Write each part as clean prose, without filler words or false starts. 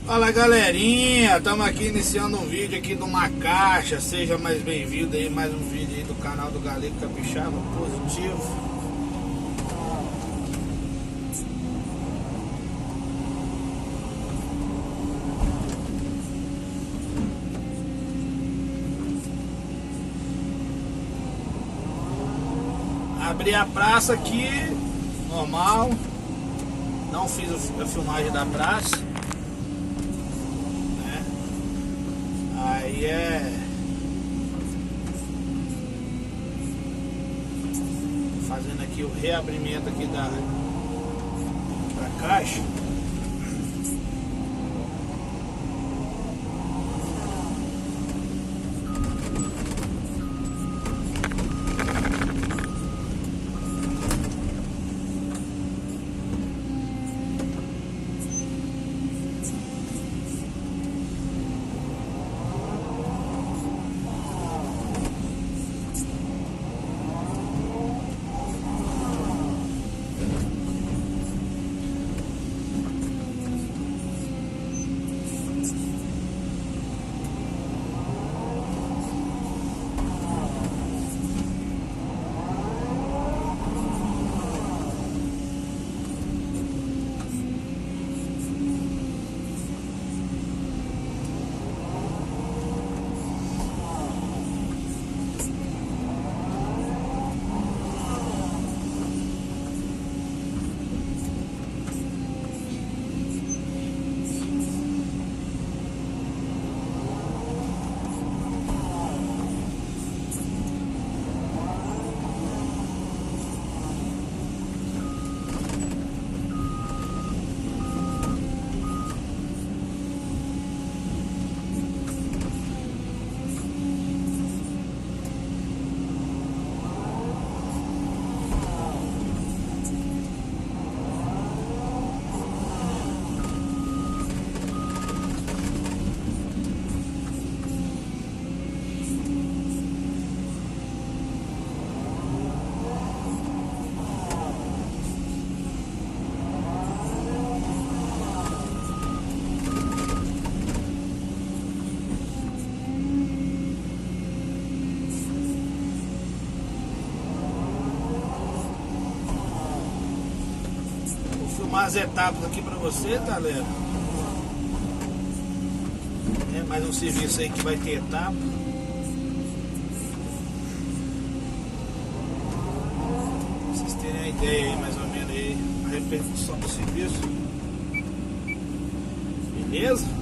Fala galerinha, estamos aqui iniciando um vídeo aqui de uma caixa. Seja mais bem-vindo aí, mais um vídeo aí do canal do Galego Capixaba Positivo. Abri a praça aqui, normal. Não fiz a filmagem da praça. Aí fazendo aqui o reabrimento aqui da caixa. Filmar as etapas aqui pra você, galera. É mais um serviço aí que vai ter etapa. Pra vocês terem a ideia aí, mais ou menos aí, a repercussão do serviço. Beleza?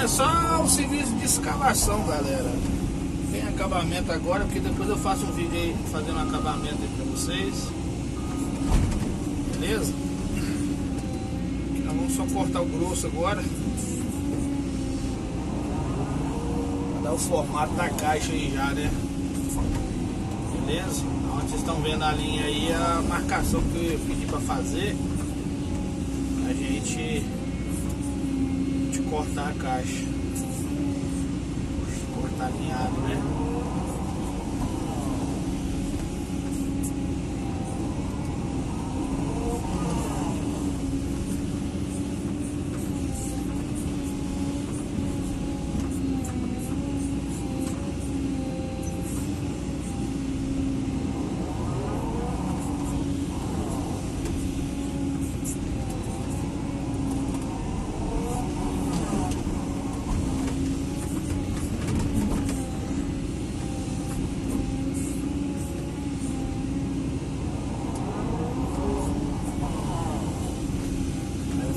é só o serviço de escavação, galera. Tem acabamento agora, porque depois eu faço um vídeo aí fazendo um acabamento aí pra vocês. Beleza? Nós vamos só cortar o grosso agora. Pra dar o formato da caixa aí já, né? Beleza? Onde vocês estão vendo a linha aí, a marcação que eu pedi pra fazer. A gente cortar a caixa. Cortar alinhado, né?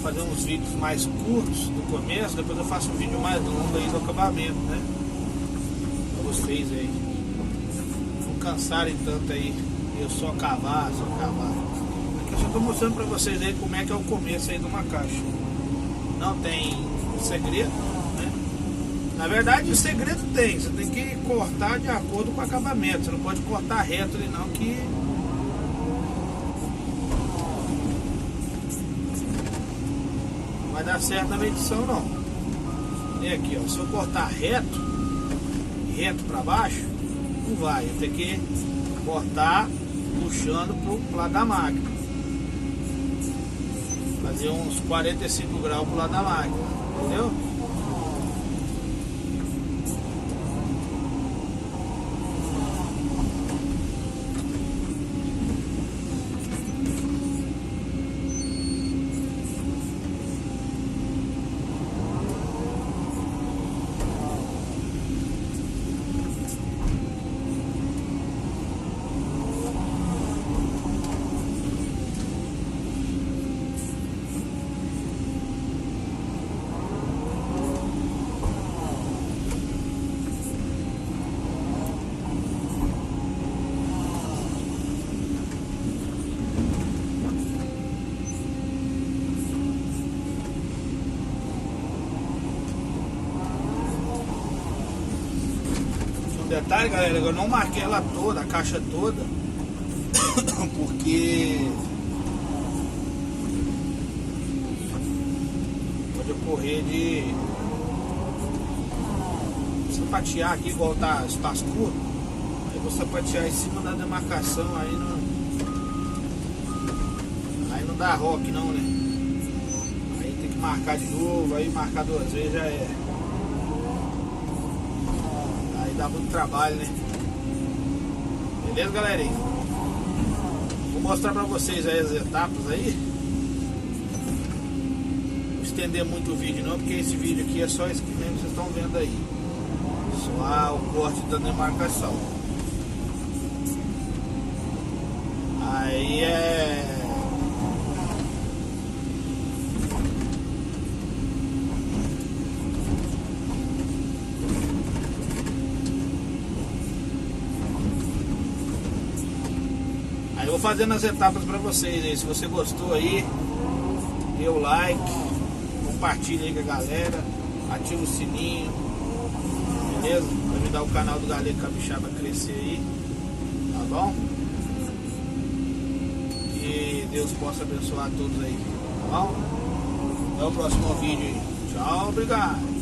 Fazer uns vídeos mais curtos no começo, depois eu faço um vídeo mais longo aí do acabamento, né? Pra vocês aí não cansarem tanto aí, eu só cavar. Aqui eu só tô mostrando pra vocês aí como é que é o começo aí de uma caixa. Não tem segredo, né? Na verdade o segredo tem, você tem que cortar de acordo com o acabamento, você não pode cortar reto ali não, que vai dar certo na medição não. E aqui ó, se eu cortar reto para baixo, não vai, eu tenho que cortar puxando pro lado da máquina, fazer uns 45 graus pro lado da máquina, entendeu? Detalhe, galera, eu não marquei ela toda, a caixa toda, porque pode ocorrer de sapatear aqui, igual tá espaço curto, aí vou sapatear em cima da demarcação, aí não dá rock não, né? Aí tem que marcar de novo, aí marcar 2 vezes já é. Dá muito trabalho, né? Beleza, galerinha? Vou mostrar pra vocês aí as etapas aí. Não vou estender muito o vídeo não, porque esse vídeo aqui é só isso que mesmo vocês estão vendo aí. Só o corte da demarcação. Aí eu vou fazendo as etapas pra vocês aí. Se você gostou aí, dê o like, compartilha aí com a galera, ativa o sininho, beleza? Pra ajudar o canal do Galego Capixaba a crescer aí, tá bom? Que Deus possa abençoar todos aí, tá bom? Até o próximo vídeo aí. Tchau, obrigado!